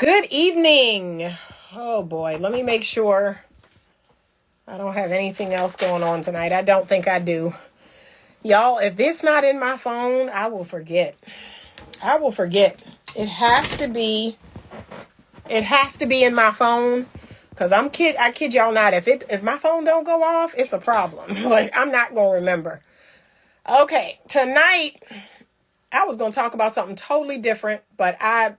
Good evening. Oh boy, let me make sure I don't have anything else going on tonight. I don't think I do. Y'all, if it's not in my phone, I will forget. I will forget. It has to be in my phone cuz I kid y'all not, if my phone don't go off, it's a problem. Like I'm not going to remember. Okay, tonight I was going to talk about something totally different, but I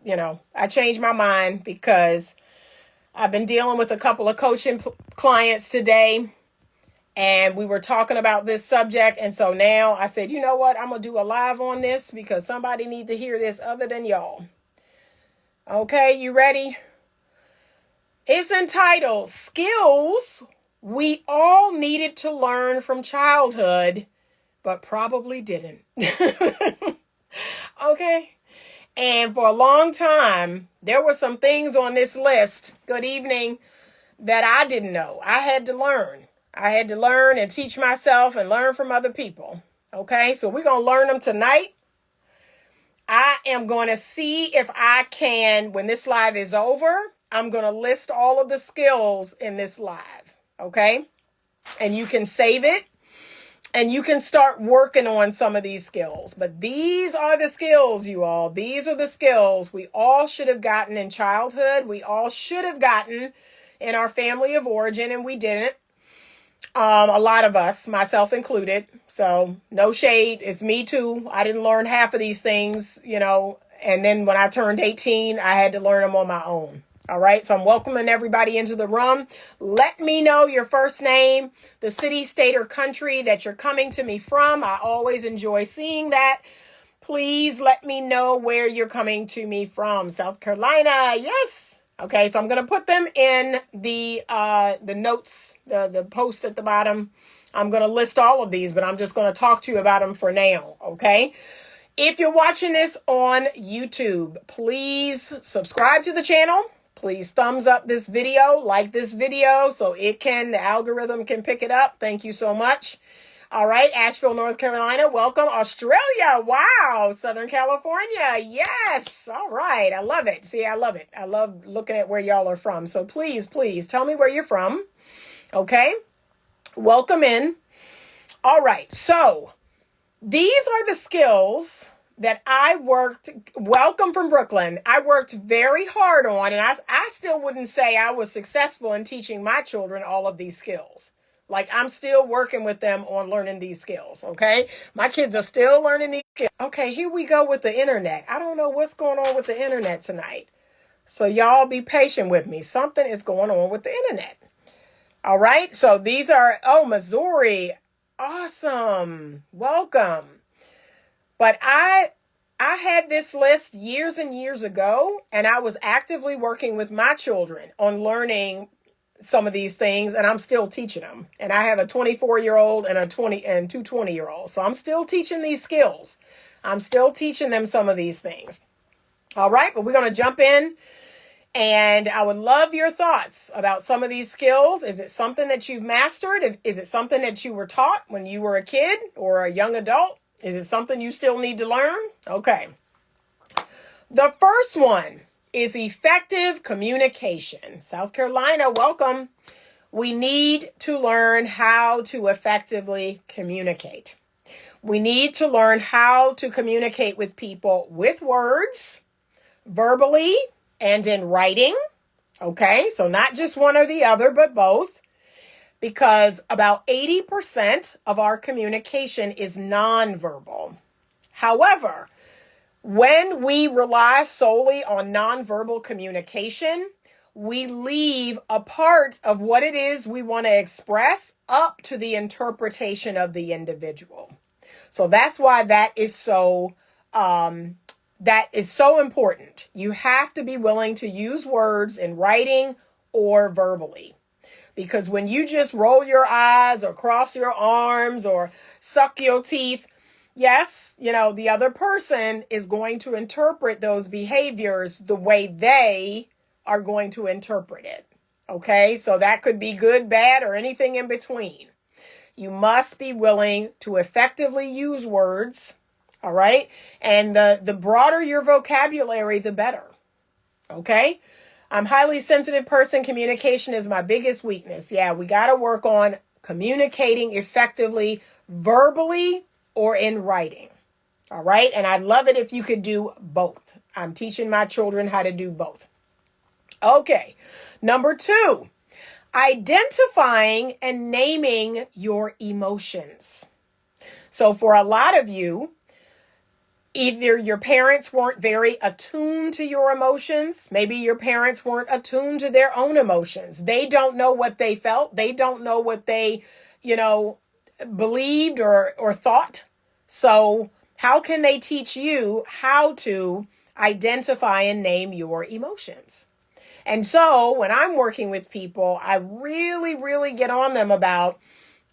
changed my mind because I've been dealing with a couple of coaching clients today, and we were talking about this subject. And so now I said, you know what? I'm going to do a live on this because somebody needs to hear this other than y'all. Okay, you ready? It's entitled Skills We All Needed to Learn from Childhood, but probably didn't. Okay. And for a long time, there were some things on this list, good evening, that I didn't know. I had to learn. I had to learn and teach myself and learn from other people. Okay, so we're going to learn them tonight. I am going to see if I can, when this live is over, I'm going to list all of the skills in this live. Okay, and you can save it. And you can start working on some of these skills. But these are the skills, you all. These are the skills we all should have gotten in childhood. We all should have gotten in our family of origin, and we didn't. A lot of us, myself included. So no shade. It's me too. I didn't learn half of these things, and then when I turned 18, I had to learn them on my own. All right, so I'm welcoming everybody into the room. Let me know your first name, the city, state, or country that you're coming to me from. I always enjoy seeing that. Please let me know where you're coming to me from. South Carolina, yes. Okay, so I'm going to put them in the notes, the post at the bottom. I'm going to list all of these, but I'm just going to talk to you about them for now, okay? If you're watching this on YouTube, please subscribe to the channel. Please thumbs up this video, like this video so the algorithm can pick it up. Thank you so much. All right, Asheville, North Carolina, welcome. Australia, wow. Southern California, yes. All right, I love it. See, I love it. I love looking at where y'all are from. So please tell me where you're from. Okay, welcome in. All right, so these are the skills that welcome from Brooklyn. I worked very hard on, and I still wouldn't say I was successful in teaching my children all of these skills. Like I'm still working with them on learning these skills. Okay. My kids are still learning these skills. Okay. Here we go with the internet. I don't know what's going on with the internet tonight. So y'all be patient with me. Something is going on with the internet. All right. So these are, Missouri. Awesome. Welcome. But I had this list years and years ago, and I was actively working with my children on learning some of these things, and I'm still teaching them. And I have a 24-year-old and two 20-year-olds. So I'm still teaching these skills. I'm still teaching them some of these things. All right, but we're going to jump in, and I would love your thoughts about some of these skills. Is it something that you've mastered? Is it something that you were taught when you were a kid or a young adult? Is it something you still need to learn? Okay. The first one is effective communication. South Carolina, welcome. We need to learn how to effectively communicate. We need to learn how to communicate with people with words, verbally, and in writing. Okay, so not just one or the other, but both. Because about 80% of our communication is nonverbal. However, when we rely solely on nonverbal communication, we leave a part of what it is we want to express up to the interpretation of the individual. So that's why that is so important. You have to be willing to use words in writing or verbally. Because when you just roll your eyes or cross your arms or suck your teeth, yes, the other person is going to interpret those behaviors the way they are going to interpret it. Okay, so that could be good, bad, or anything in between. You must be willing to effectively use words. All right. And the broader your vocabulary, the better. Okay. I'm highly sensitive person. Communication is my biggest weakness. Yeah, we got to work on communicating effectively, verbally or in writing. All right. And I'd love it if you could do both. I'm teaching my children how to do both. Okay. Number 2, identifying and naming your emotions. So for a lot of you, either your parents weren't very attuned to your emotions. Maybe your parents weren't attuned to their own emotions. They don't know what they felt. They don't know what they, believed or thought. So how can they teach you how to identify and name your emotions? And so when I'm working with people, I really, really get on them about,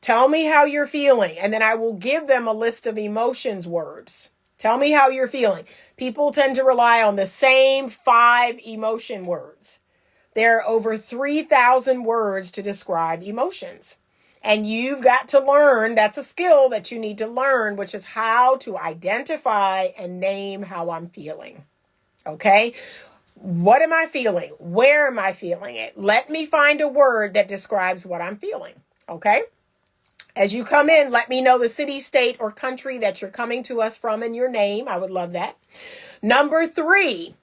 tell me how you're feeling. And then I will give them a list of emotions words. Tell me how you're feeling. People tend to rely on the same 5 emotion words. There are over 3,000 words to describe emotions. And you've got to learn, that's a skill that you need to learn, which is how to identify and name how I'm feeling. Okay? What am I feeling? Where am I feeling it? Let me find a word that describes what I'm feeling. Okay? As you come in, let me know the city, state, or country that you're coming to us from and your name. I would love that. Number 3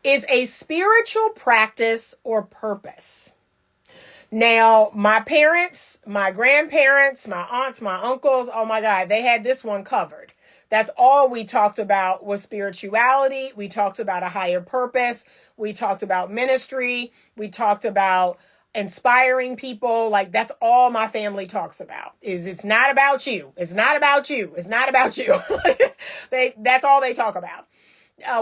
is a spiritual practice or purpose. Now, my parents, my grandparents, my aunts, my uncles, oh my God, they had this one covered. That's all we talked about was spirituality. We talked about a higher purpose. We talked about ministry. We talked about inspiring people. Like, that's all my family talks about, is it's not about you. It's not about you. It's not about you. That's all they talk about.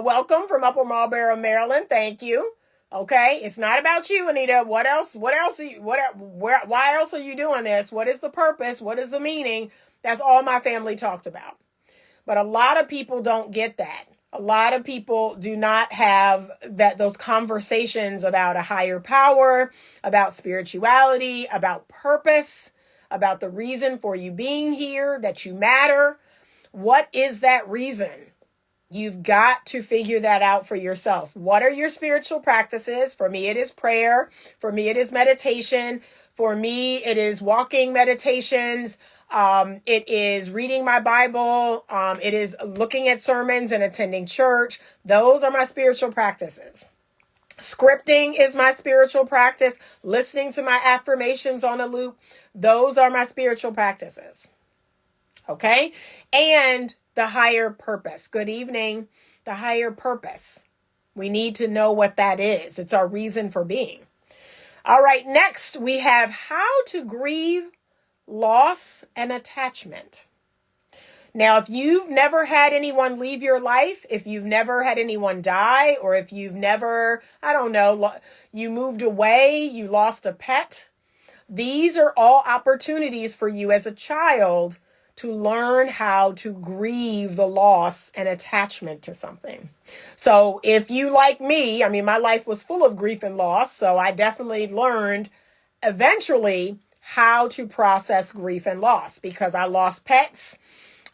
Welcome from Upper Marlboro, Maryland. Thank you. Okay. It's not about you, Anita. What else? Why else are you doing this? What is the purpose? What is the meaning? That's all my family talked about. But a lot of people don't get that. A lot of people do not have those conversations about a higher power, about spirituality, about purpose, about the reason for you being here, that you matter. What is that reason? You've got to figure that out for yourself. What are your spiritual practices? For me, it is prayer. For me, it is meditation. For me, it is walking meditations. It is reading my Bible. It is looking at sermons and attending church. Those are my spiritual practices. Scripting is my spiritual practice. Listening to my affirmations on a loop. Those are my spiritual practices. Okay? And the higher purpose. Good evening. The higher purpose. We need to know what that is. It's our reason for being. All right. Next, we have how to grieve loss and attachment. Now, if you've never had anyone leave your life, if you've never had anyone die, or if you've never, you moved away, you lost a pet, these are all opportunities for you as a child to learn how to grieve the loss and attachment to something. So if you, like me, my life was full of grief and loss, so I definitely learned eventually how to process grief and loss, because I lost pets.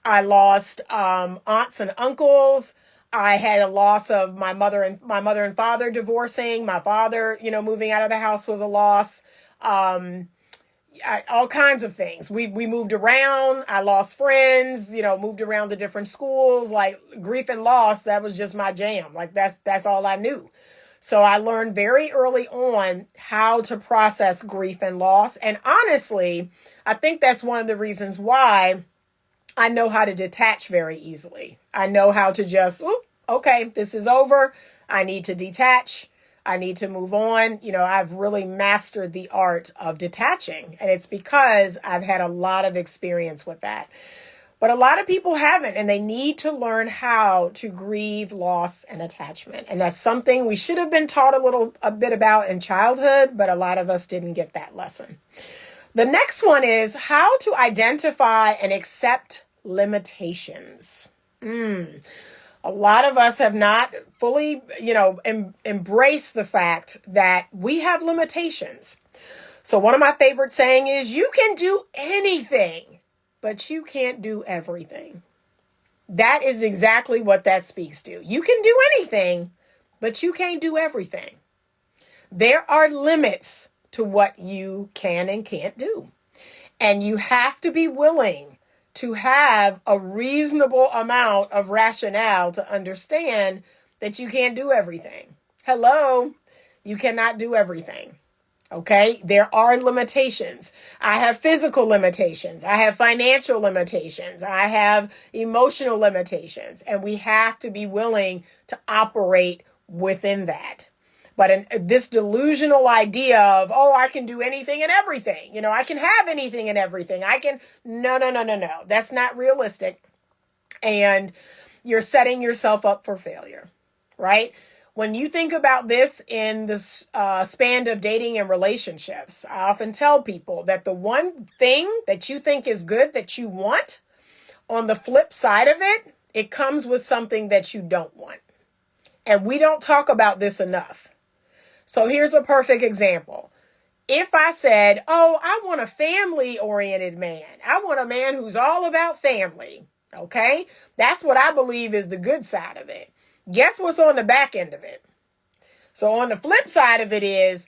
I lost aunts and uncles. I had a loss of my mother and father divorcing. My father, moving out of the house was a loss. All kinds of things. We moved around. I lost friends, moved around to different schools. Like, grief and loss, that was just my jam. Like, that's all I knew. So I learned very early on how to process grief and loss. And honestly, I think that's one of the reasons why I know how to detach very easily. I know how to just, okay, this is over. I need to detach. I need to move on. I've really mastered the art of detaching. And it's because I've had a lot of experience with that. But a lot of people haven't, and they need to learn how to grieve loss and attachment. And that's something we should have been taught a bit about in childhood, but a lot of us didn't get that lesson. The next one is how to identify and accept limitations. A lot of us have not fully, embraced the fact that we have limitations. So one of my favorite saying is, you can do anything, but you can't do everything. That is exactly what that speaks to. You can do anything, but you can't do everything. There are limits to what you can and can't do. And you have to be willing to have a reasonable amount of rationale to understand that you can't do everything. Hello, you cannot do everything. Okay, there are limitations. I have physical limitations. I have financial limitations. I have emotional limitations. And we have to be willing to operate within that. But this delusional idea of, oh, I can do anything and everything. I can have anything and everything. No. That's not realistic. And you're setting yourself up for failure, right? When you think about this in this span of dating and relationships, I often tell people that the one thing that you think is good that you want, on the flip side of it, it comes with something that you don't want. And we don't talk about this enough. So here's a perfect example. If I said, oh, I want a family-oriented man. I want a man who's all about family. Okay? That's what I believe is the good side of it. Guess what's on the back end of it? So on the flip side of it is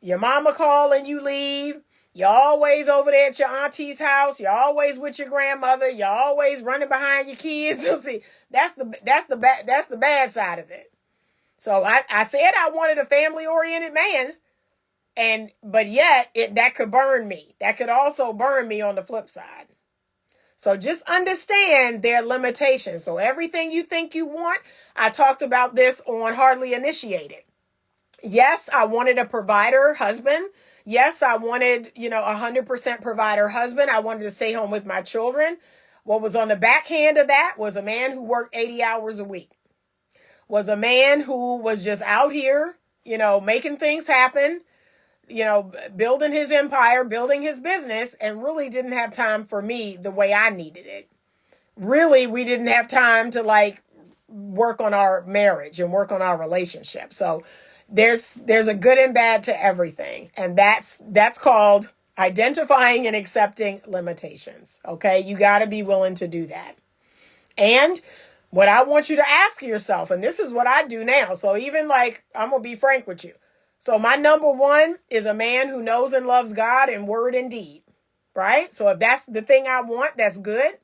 your mama call and you leave. You're always over there at your auntie's house. You're always with your grandmother. You're always running behind your kids. You'll see, that's the bad side of it. So I said I wanted a family-oriented man, but yet that could burn me. That could also burn me on the flip side. So just understand their limitations. So everything you think you want, I talked about this on Hardly Initiated. Yes, I wanted a provider husband. Yes, I wanted, 100% provider husband. I wanted to stay home with my children. What was on the backhand of that was a man who worked 80 hours a week. Was a man who was just out here, making things happen, building his empire, building his business, and really didn't have time for me the way I needed it. Really, we didn't have time to work on our marriage and work on our relationship. So there's a good and bad to everything. And that's called identifying and accepting limitations. Okay. You got to be willing to do that. And what I want you to ask yourself, and this is what I do now. So even I'm going to be frank with you. So my number one is a man who knows and loves God in word and deed, right? So if that's the thing I want, that's good.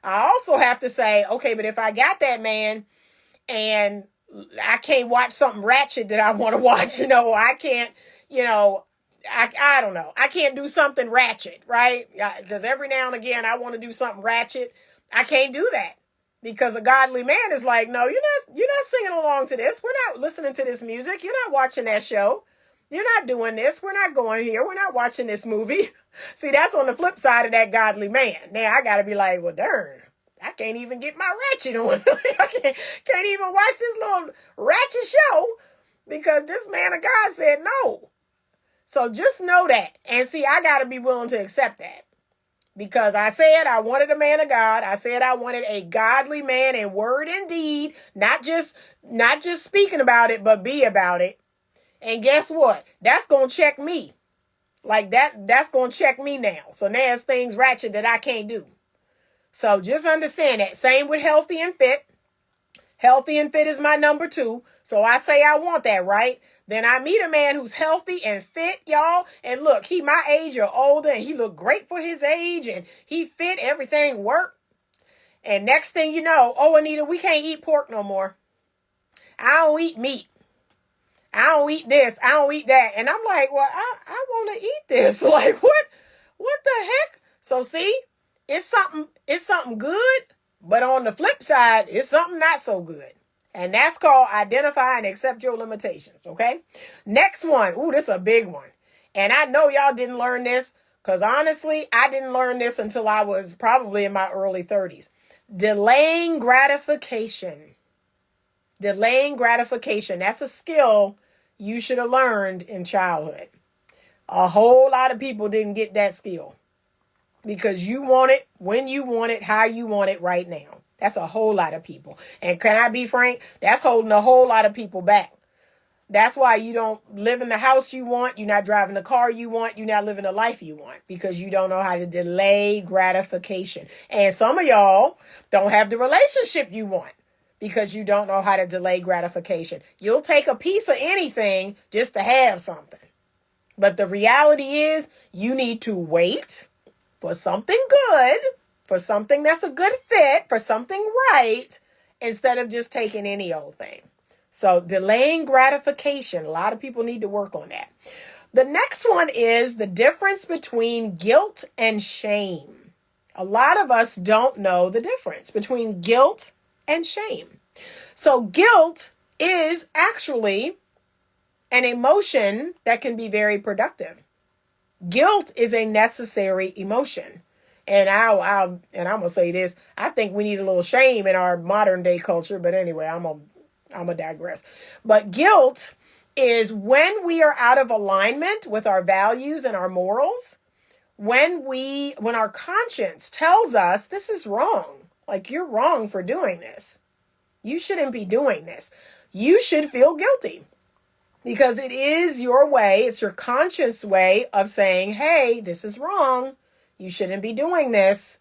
I also have to say, okay, but if I got that man and I can't watch something ratchet that I want to watch, I can't, I don't know. I can't do something ratchet, right? Because every now and again I want to do something ratchet. I can't do that. Because a godly man is like, no, you're not singing along to this. We're not listening to this music. You're not watching that show. You're not doing this. We're not going here. We're not watching this movie. See, that's on the flip side of that godly man. Now I got to be like, well, darn, I can't even get my ratchet on. I can't even watch this little ratchet show because this man of God said no. So just know that. And see, I got to be willing to accept that. Because I said I wanted a man of God. I said I wanted a godly man in word and deed, not just speaking about it, but be about it. And guess what? That's going to check me. That's going to check me now. So now there's things ratchet that I can't do. So just understand that. Same with healthy and fit. Healthy and fit is my number 2. So I say I want that, right? Then I meet a man who's healthy and fit, y'all. And look, he my age or older, and he look great for his age, and he fit, everything worked. And next thing you know, oh, Anita, we can't eat pork no more. I don't eat meat. I don't eat this. I don't eat that. And I'm like, well, I want to eat this. What the heck? So see, it's something good, but on the flip side, it's something not so good. And that's called identify and accept your limitations, okay? Next one. Ooh, this is a big one. And I know y'all didn't learn this because honestly, I didn't learn this until I was probably in my early 30s. Delaying gratification. Delaying gratification. That's a skill you should have learned in childhood. A whole lot of people didn't get that skill because you want it when you want it, how you want it right now. That's a whole lot of people. And can I be frank? That's holding a whole lot of people back. That's why you don't live in the house you want. You're not driving the car you want. You're not living the life you want because you don't know how to delay gratification. And some of y'all don't have the relationship you want because you don't know how to delay gratification. You'll take a piece of anything just to have something. But the reality is you need to wait for something good, for something that's a good fit, for something right, instead of just taking any old thing. So delaying gratification, a lot of people need to work on that. The next one is the difference between guilt and shame. A lot of us don't know the difference between guilt and shame. So guilt is actually an emotion that can be very productive. Guilt is a necessary emotion. And I'm gonna say this. I think we need a little shame in our modern day culture. But anyway, I'm gonna digress. But guilt is when we are out of alignment with our values and our morals. When our conscience tells us this is wrong, like you're wrong for doing this. You shouldn't be doing this. You should feel guilty because it is your way. It's your conscious way of saying, hey, this is wrong. You shouldn't be doing this.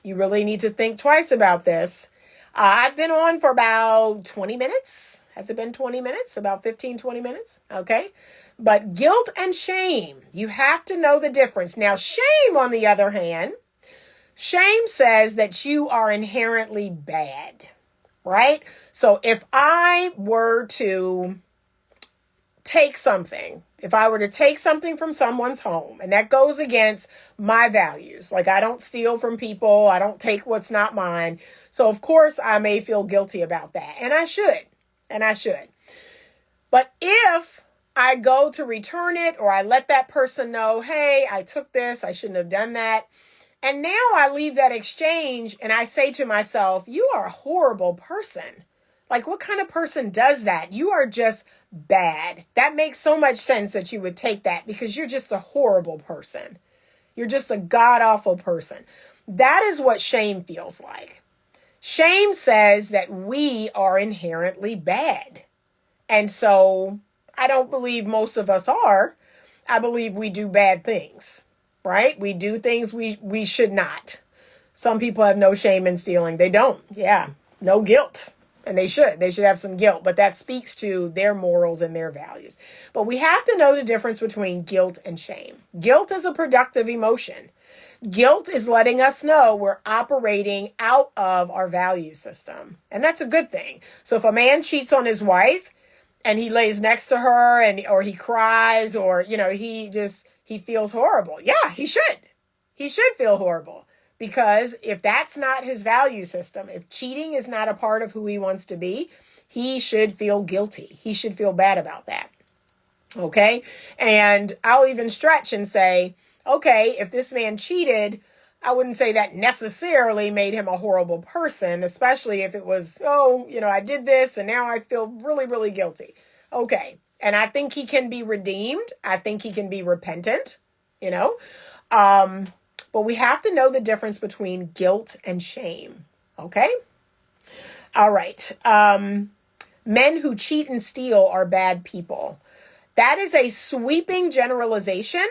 You really need to think twice about this. I've been on for about 20 minutes. Has it been 20 minutes? About 15, 20 minutes. Okay. But guilt and shame, you have to know the difference. Now, shame, on the other hand, shame says that you are inherently bad, right? So if I were to take something, from someone's home, and that goes against my values, like I don't steal from people, I don't take what's not mine. So of course I may feel guilty about that. And I should. But if I go to return it, or I let that person know, hey, I took this, I shouldn't have done that. And now I leave that exchange and I say to myself, you are a horrible person. Like, what kind of person does that? You are just bad. That makes so much sense that you would take that because you're just a horrible person. You're just a god-awful person. That is what shame feels like. Shame says that we are inherently bad. And so I don't believe most of us are. I believe we do bad things, right? We do things we should not. Some people have no shame in stealing. They don't. Yeah, no guilt. And they should. They should have some guilt. But that speaks to their morals and their values. But we have to know the difference between guilt and shame. Guilt is a productive emotion. Guilt is letting us know we're operating out of our value system. And that's a good thing. So if a man cheats on his wife, and he lays next to her or he cries or, he feels horrible. Yeah, he should. He should feel horrible because if that's not his value system, if cheating is not a part of who he wants to be, he should feel guilty. He should feel bad about that. Okay. And I'll even stretch and say, okay, if this man cheated, I wouldn't say that necessarily made him a horrible person, especially if it was, I did this and now I feel really, really guilty. Okay. And I think he can be redeemed. I think he can be repentant, but we have to know the difference between guilt and shame. Okay. All right. Men who cheat and steal are bad people. That is a sweeping generalization.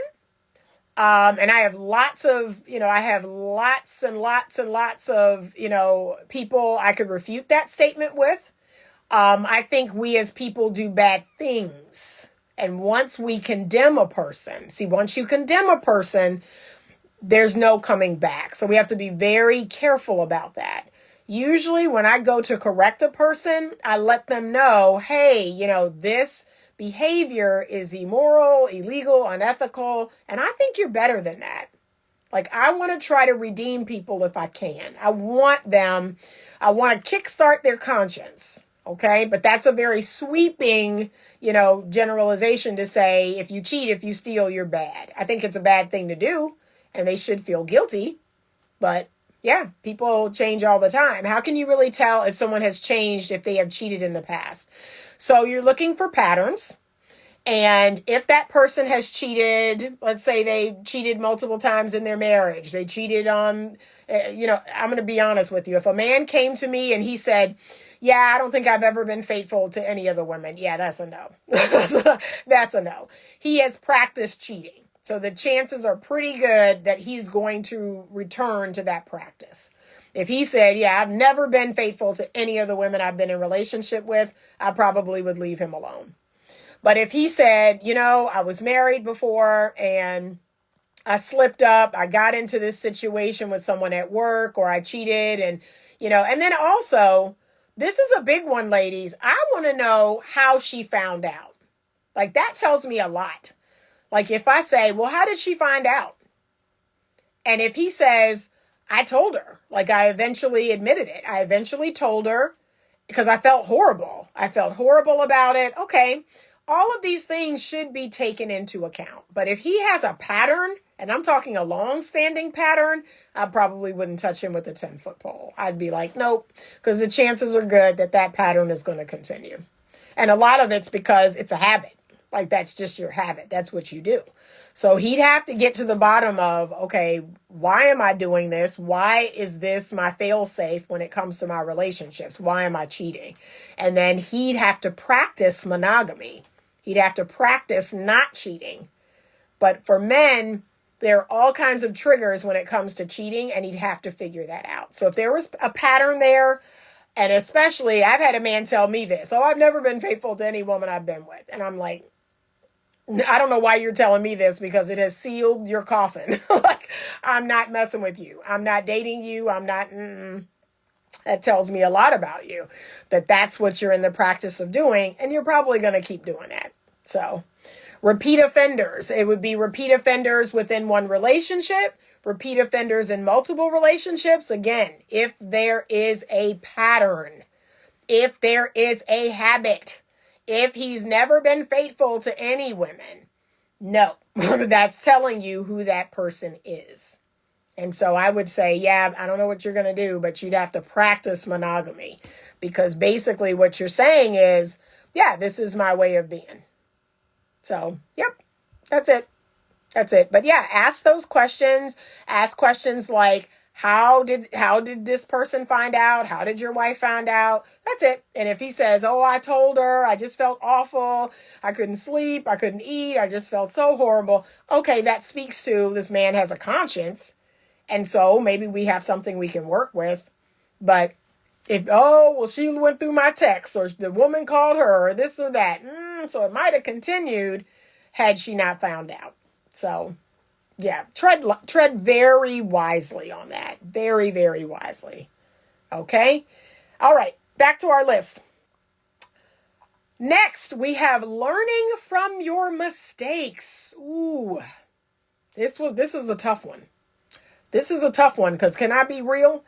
And I have lots and lots of, people I could refute that statement with. I think we as people do bad things. And once we condemn a person, once you condemn a person, there's no coming back. So we have to be very careful about that. Usually when I go to correct a person, I let them know, hey, this behavior is immoral, illegal, unethical, and I think you're better than that. Like, I want to try to redeem people if I can. I want to kickstart their conscience, okay? But that's a very sweeping, generalization to say, if you cheat, if you steal, you're bad. I think it's a bad thing to do, and they should feel guilty, but yeah, people change all the time. How can you really tell if someone has changed if they have cheated in the past? So you're looking for patterns. And if that person has cheated, let's say they cheated multiple times in their marriage, they cheated on, I'm going to be honest with you. If a man came to me and he said, yeah, I don't think I've ever been faithful to any other women. Yeah, that's a no. That's a no. He has practiced cheating. So the chances are pretty good that he's going to return to that practice. If he said, yeah, I've never been faithful to any of the women I've been in relationship with, I probably would leave him alone. But if he said, I was married before and I slipped up, I got into this situation with someone at work, or I cheated, and then also, this is a big one, ladies. I want to know how she found out. Like, that tells me a lot. Like, if I say, well, how did she find out? And if he says, I told her, like, I eventually admitted it. I eventually told her because I felt horrible. I felt horrible about it. Okay. All of these things should be taken into account. But if he has a pattern, and I'm talking a long-standing pattern, I probably wouldn't touch him with a 10-foot pole. I'd be like, nope, because the chances are good that that pattern is going to continue. And a lot of it's because it's a habit. Like, that's just your habit. That's what you do. So he'd have to get to the bottom of, okay, why am I doing this? Why is this my fail-safe when it comes to my relationships? Why am I cheating? And then he'd have to practice monogamy. He'd have to practice not cheating. But for men, there are all kinds of triggers when it comes to cheating, and he'd have to figure that out. So if there was a pattern there, and especially, I've had a man tell me this, I've never been faithful to any woman I've been with. And I'm like, I don't know why you're telling me this, because it has sealed your coffin. Like, I'm not messing with you. I'm not dating you. I'm not. That tells me a lot about you, that's what you're in the practice of doing. And you're probably going to keep doing that. So repeat offenders, it would be repeat offenders within one relationship, repeat offenders in multiple relationships. Again, if there is a pattern, if there is a habit, if he's never been faithful to any women, no, that's telling you who that person is. And so I would say, yeah, I don't know what you're going to do, but you'd have to practice monogamy, because basically what you're saying is, yeah, this is my way of being. So, yep, that's it. That's it. But yeah, ask those questions. Ask questions like, how did this person find out? How did your wife find out? That's it. And if he says, oh, I told her, I just felt awful. I couldn't sleep. I couldn't eat. I just felt so horrible. Okay, that speaks to this man has a conscience. And so maybe we have something we can work with. But if, she went through my text, or the woman called her, or this or that. So it might have continued had she not found out. So yeah, tread very wisely on that. Very, very wisely. Okay. All right. Back to our list. Next, we have learning from your mistakes. Ooh, this is a tough one. This is a tough one, because can I be real?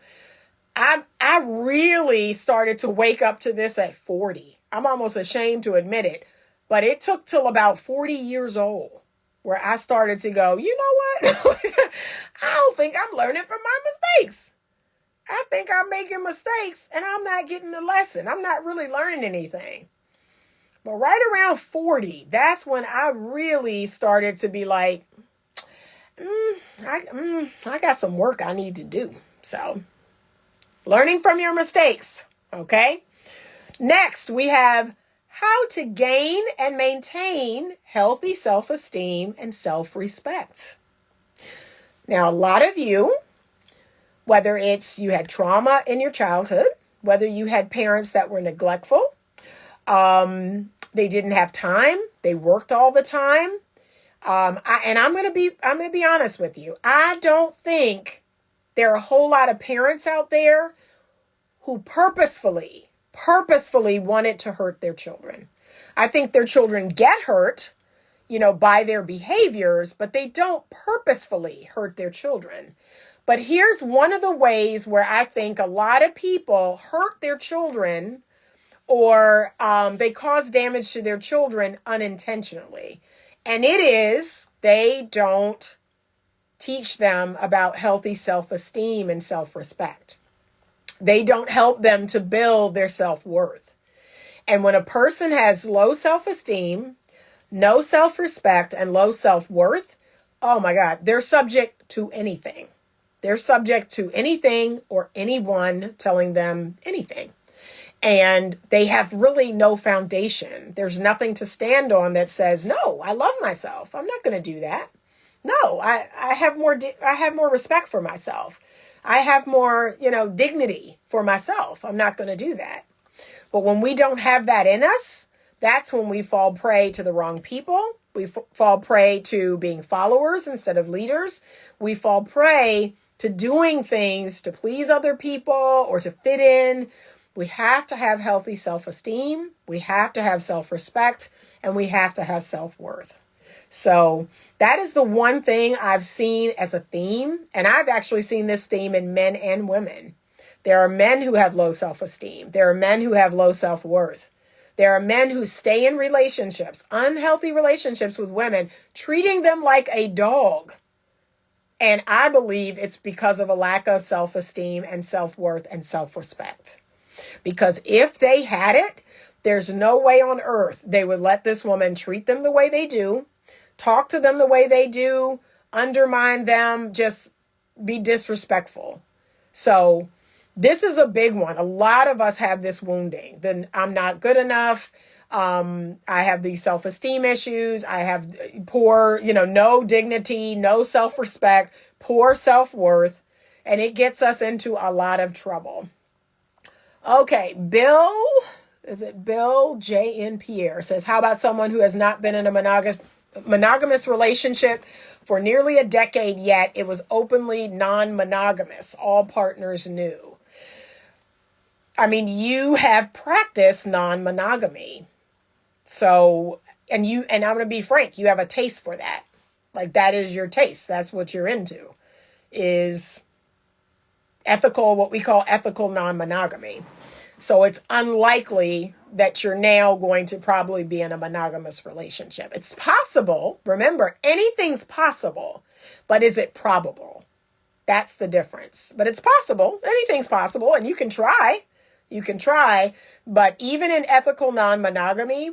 I really started to wake up to this at 40. I'm almost ashamed to admit it, but it took till about 40 years old where I started to go, you know what? I don't think I'm learning from my mistakes. I think I'm making mistakes and I'm not getting the lesson. I'm not really learning anything. But right around 40, that's when I really started to be like, I got some work I need to do. So, learning from your mistakes. Okay. Next, we have how to gain and maintain healthy self-esteem and self-respect. Now, a lot of you, whether it's you had trauma in your childhood, whether you had parents that were neglectful, they didn't have time, they worked all the time. I'm going to be honest with you. I don't think there are a whole lot of parents out there who purposefully wanted to hurt their children. I think their children get hurt, by their behaviors, but they don't purposefully hurt their children. But here's one of the ways where I think a lot of people hurt their children, or they cause damage to their children unintentionally. And it is, they don't teach them about healthy self-esteem and self-respect. They don't help them to build their self-worth. And when a person has low self-esteem, no self-respect, and low self-worth, oh my God, they're subject to anything. They're subject to anything or anyone telling them anything. And they have really no foundation. There's nothing to stand on that says, no, I love myself. I'm not going to do that. No, I have more respect for myself. I have more, dignity for myself. I'm not going to do that. But when we don't have that in us, that's when we fall prey to the wrong people. We fall prey to being followers instead of leaders. We fall prey to doing things to please other people or to fit in. We have to have healthy self-esteem. We have to have self-respect, and we have to have self-worth. So that is the one thing I've seen as a theme. And I've actually seen this theme in men and women. There are men who have low self-esteem. There are men who have low self-worth. There are men who stay in relationships, unhealthy relationships with women, treating them like a dog. And I believe it's because of a lack of self-esteem and self-worth and self-respect. Because if they had it, there's no way on earth they would let this woman treat them the way they do, talk to them the way they do, undermine them, just be disrespectful. So this is a big one. A lot of us have this wounding. Then I'm not good enough. I have these self-esteem issues. I have poor, no dignity, no self-respect, poor self-worth, and it gets us into a lot of trouble. Okay, Bill J. N. Pear says, how about someone who has not been in a monogamous relationship for nearly a decade yet? It was openly non-monogamous. All partners knew. I mean, you have practiced non-monogamy. So, and I'm going to be frank, you have a taste for that. Like, that is your taste. That's what you're into, is ethical, what we call ethical non-monogamy. So it's unlikely that you're now going to probably be in a monogamous relationship. It's possible. Remember, anything's possible, but is it probable? That's the difference. But it's possible. Anything's possible, and you can try. You can try. But even in ethical non-monogamy,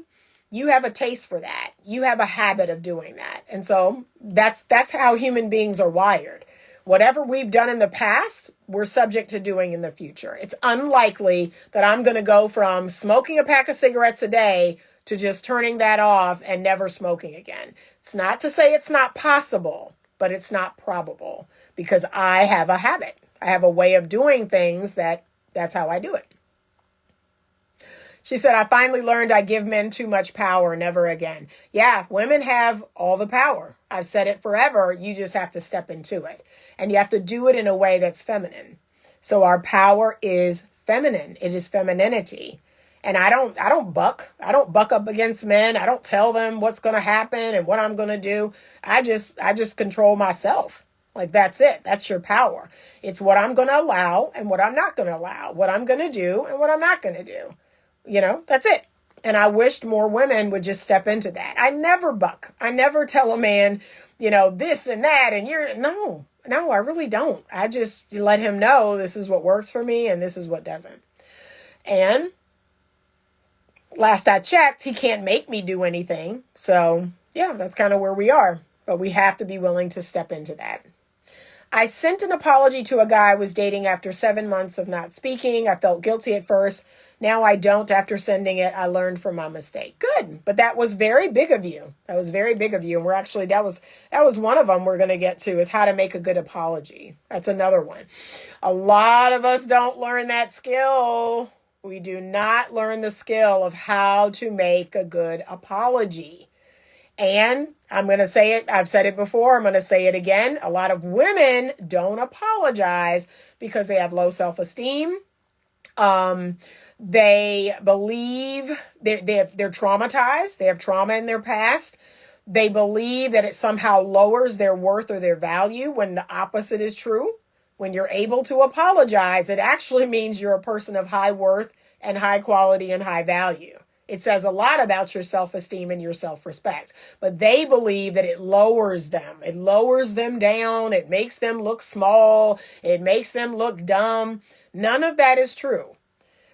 you have a taste for that. You have a habit of doing that. And so that's how human beings are wired. Whatever we've done in the past, we're subject to doing in the future. It's unlikely that I'm going to go from smoking a pack of cigarettes a day to just turning that off and never smoking again. It's not to say it's not possible, but it's not probable, because I have a habit. I have a way of doing things that's how I do it. She said, I finally learned I give men too much power, never again. Yeah, women have all the power. I've said it forever. You just have to step into it. And you have to do it in a way that's feminine. So our power is feminine. It is femininity. And I don't buck up against men. I don't tell them what's going to happen and what I'm going to do. I just control myself. Like, that's it. That's your power. It's what I'm going to allow and what I'm not going to allow, what I'm going to do and what I'm not going to do. That's it. And I wished more women would just step into that. I never buck. I never tell a man, this and that. And no, I really don't. I just let him know this is what works for me and this is what doesn't. And last I checked, he can't make me do anything. So yeah, that's kind of where we are. But we have to be willing to step into that. I sent an apology to a guy I was dating after 7 months of not speaking. I felt guilty at first. Now I don't. After sending it, I learned from my mistake. Good. But that was very big of you. That was very big of you. And that was one of them we're going to get to, is how to make a good apology. That's another one. A lot of us don't learn that skill. We do not learn the skill of how to make a good apology. And I'm going to say it. I've said it before. I'm going to say it again. A lot of women don't apologize because they have low self-esteem. They believe they're traumatized. They have trauma in their past. They believe that it somehow lowers their worth or their value, when the opposite is true. When you're able to apologize, it actually means you're a person of high worth and high quality and high value. It says a lot about your self-esteem and your self-respect. But they believe that it lowers them. It lowers them down. It makes them look small. It makes them look dumb. None of that is true.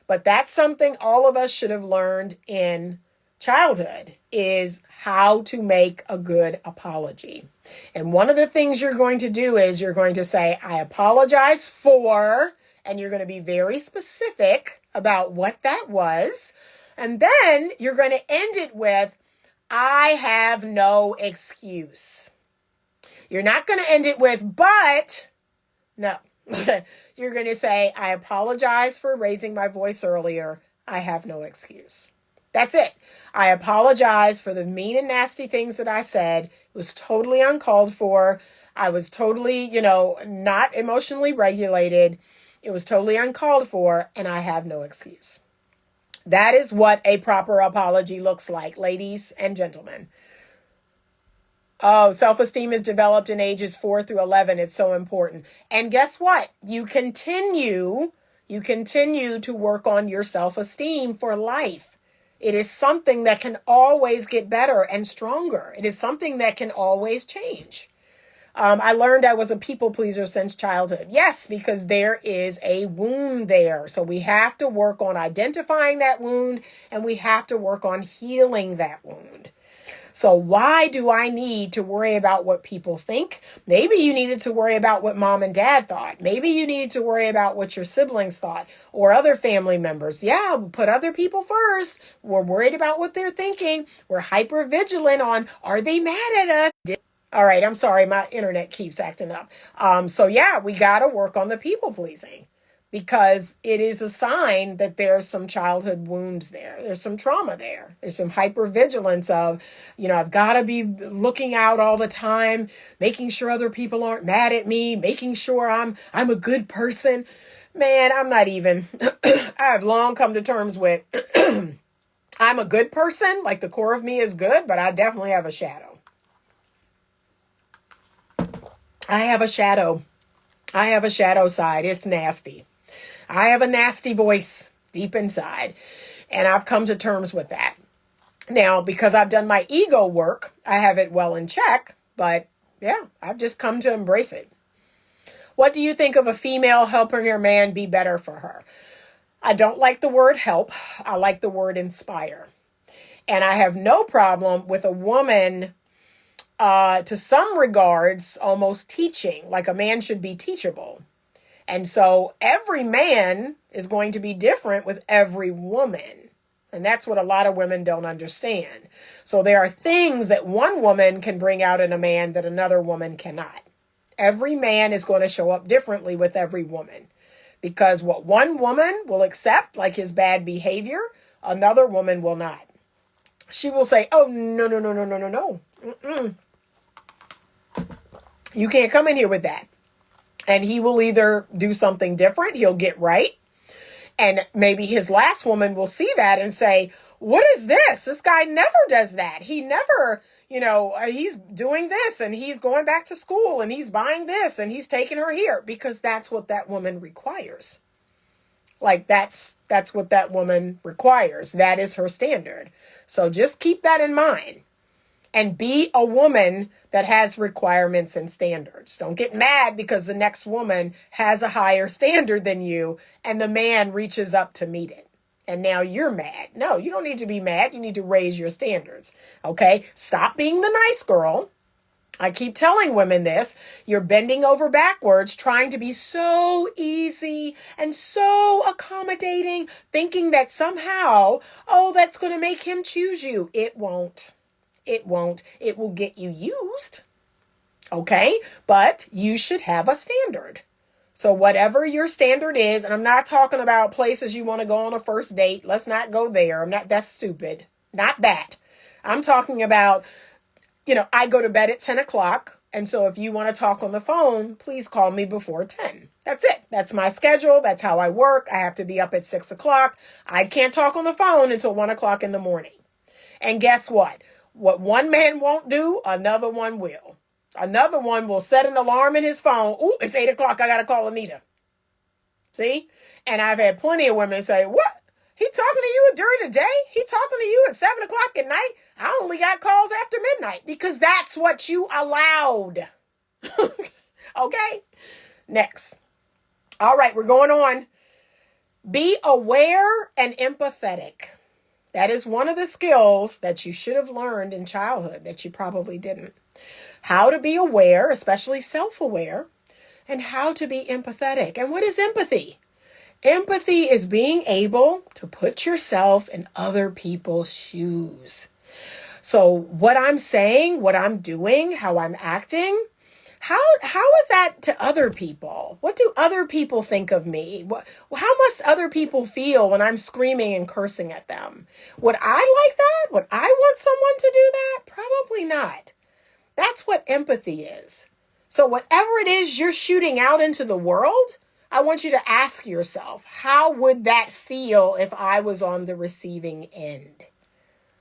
But that's something all of us should have learned in childhood, is how to make a good apology. And one of the things you're going to do is you're going to say, I apologize for, and you're going to be very specific about what that was. And then you're going to end it with, I have no excuse. You're not going to end it with, but, no, You're going to say, I apologize for raising my voice earlier. I have no excuse. That's it. I apologize for the mean and nasty things that I said. It was totally uncalled for. I was totally, not emotionally regulated. It was totally uncalled for, and I have no excuse. That is what a proper apology looks like, ladies and gentlemen. Oh, self-esteem is developed in ages 4 through 11. It's so important. And guess what? You continue to work on your self-esteem for life. It is something that can always get better and stronger. It is something that can always change. I learned I was a people pleaser since childhood. Yes, because there is a wound there. So we have to work on identifying that wound, and we have to work on healing that wound. So why do I need to worry about what people think? Maybe you needed to worry about what mom and dad thought. Maybe you needed to worry about what your siblings thought or other family members. Yeah, we put other people first. We're worried about what they're thinking. We're hyper vigilant on, are they mad at us? All right, I'm sorry, my internet keeps acting up. So yeah, we got to work on the people pleasing, because it is a sign that there's some childhood wounds there. There's some trauma there. There's some hypervigilance of, I've got to be looking out all the time, making sure other people aren't mad at me, making sure I'm a good person. Man, I'm not even. I have long come to terms with I'm a good person, like the core of me is good, but I definitely have a shadow. I have a shadow. I have a shadow side. It's nasty. I have a nasty voice deep inside, and I've come to terms with that. Now, because I've done my ego work, I have it well in check, but yeah, I've just come to embrace it. What do you think of a female helping her man be better for her? I don't like the word help. I like the word inspire. And I have no problem with a woman, to some regards, almost teaching, like a man should be teachable. And so every man is going to be different with every woman. And that's what a lot of women don't understand. So there are things that one woman can bring out in a man that another woman cannot. Every man is going to show up differently with every woman, because what one woman will accept, like his bad behavior, another woman will not. She will say, oh, no. Mm-mm. You can't come in here with that. And he will either do something different. He'll get right. And maybe his last woman will see that and say, what is this? This guy never does that. He never, he's doing this, and he's going back to school, and he's buying this, and he's taking her here, because that's what that woman requires. Like that's what that woman requires. That is her standard. So just keep that in mind. And be a woman that has requirements and standards. Don't get mad because the next woman has a higher standard than you and the man reaches up to meet it. And now you're mad. No, you don't need to be mad. You need to raise your standards. Okay? Stop being the nice girl. I keep telling women this. You're bending over backwards, trying to be so easy and so accommodating, thinking that somehow, that's going to make him choose you. It won't. It won't. It will get you used. Okay? But you should have a standard. So whatever your standard is, and I'm not talking about places you want to go on a first date. Let's not go there. That's stupid. Not that. I'm talking about, I go to bed at 10 o'clock. And so if you want to talk on the phone, please call me before 10. That's it. That's my schedule. That's how I work. I have to be up at 6 o'clock. I can't talk on the phone until 1 o'clock in the morning. And guess what? What one man won't do, another one will. Another one will set an alarm in his phone. Ooh, it's 8 o'clock. I got to call Anita. See? And I've had plenty of women say, what? He talking to you during the day? He talking to you at 7 o'clock at night? I only got calls after midnight, because that's what you allowed. Okay? Next. All right, we're going on. Be aware and empathetic. That is one of the skills that you should have learned in childhood that you probably didn't. How to be aware, especially self-aware, and how to be empathetic. And what is empathy? Empathy is being able to put yourself in other people's shoes. So what I'm saying, what I'm doing, how I'm acting, How is that to other people? What do other people think of me? How must other people feel when I'm screaming and cursing at them? Would I like that? Would I want someone to do that? Probably not. That's what empathy is. So whatever it is you're shooting out into the world, I want you to ask yourself, how would that feel if I was on the receiving end?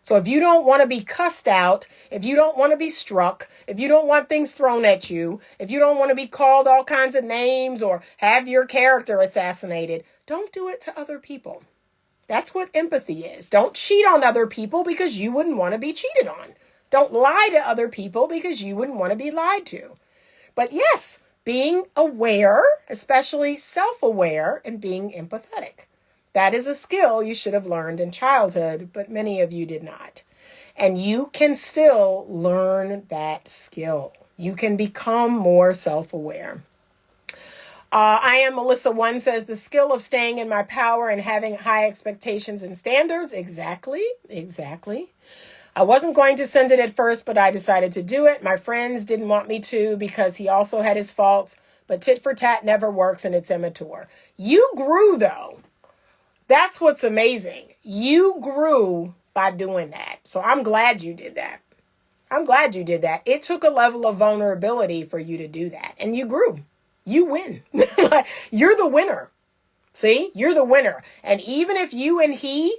So if you don't want to be cussed out, if you don't want to be struck, if you don't want things thrown at you, if you don't want to be called all kinds of names or have your character assassinated, don't do it to other people. That's what empathy is. Don't cheat on other people because you wouldn't want to be cheated on. Don't lie to other people because you wouldn't want to be lied to. But yes, being aware, especially self-aware, and being empathetic. That is a skill you should have learned in childhood, but many of you did not. And you can still learn that skill. You can become more self-aware. I am Melissa 1 says, the skill of staying in my power and having high expectations and standards. Exactly. I wasn't going to send it at first, but I decided to do it. My friends didn't want me to because he also had his faults, but tit for tat never works and it's immature. You grew though. That's what's amazing. You grew by doing that. So I'm glad you did that. It took a level of vulnerability for you to do that. And you grew. You win. You're the winner. See, you're the winner. And even if you and he,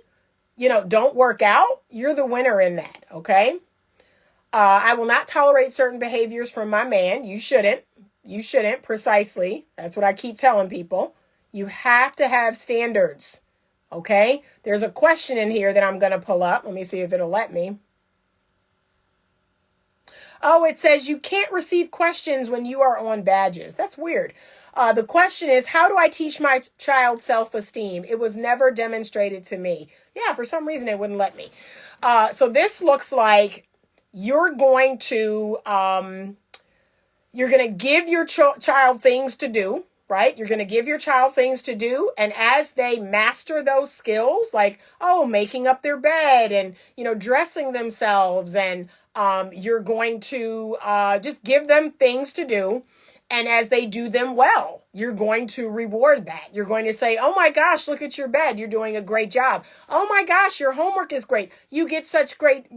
don't work out, you're the winner in that. Okay. I will not tolerate certain behaviors from my man. You shouldn't. Precisely. That's what I keep telling people. You have to have standards. Okay, there's a question in here that I'm going to pull up. Let me see if it'll let me. Oh, it says you can't receive questions when you are on badges. That's weird. The question is, how do I teach my child self-esteem? It was never demonstrated to me. Yeah, for some reason it wouldn't let me. So this looks like you're going to give your child things to do. Right? You're going to give your child things to do. And as they master those skills, like, making up their bed and, dressing themselves, and you're going to just give them things to do. And as they do them well, you're going to reward that. You're going to say, oh my gosh, look at your bed. You're doing a great job. Oh my gosh, your homework is great. You get such great,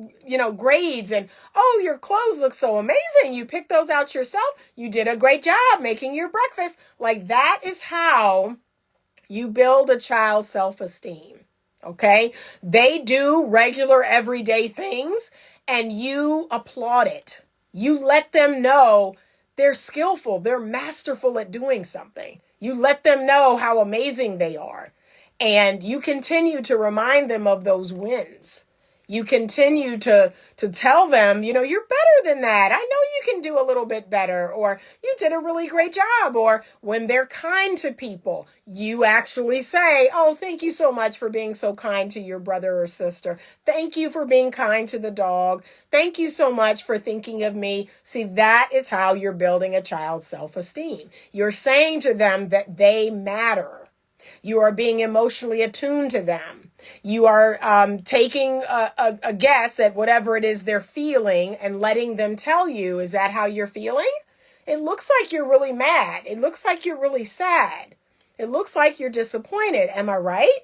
grades. And oh, your clothes look so amazing. You picked those out yourself. You did a great job making your breakfast. Like that is how you build a child's self-esteem. Okay. They do regular everyday things and you applaud it. You let them know they're skillful. They're masterful at doing something. You let them know how amazing they are. And you continue to remind them of those wins. You continue to tell them, you're better than that. I know you can do a little bit better, or you did a really great job. Or when they're kind to people, you actually say, oh, thank you so much for being so kind to your brother or sister. Thank you for being kind to the dog. Thank you so much for thinking of me. See, that is how you're building a child's self-esteem. You're saying to them that they matter. You are being emotionally attuned to them. You are taking a guess at whatever it is they're feeling and letting them tell you, is that how you're feeling? It looks like you're really mad. It looks like you're really sad. It looks like you're disappointed. Am I right?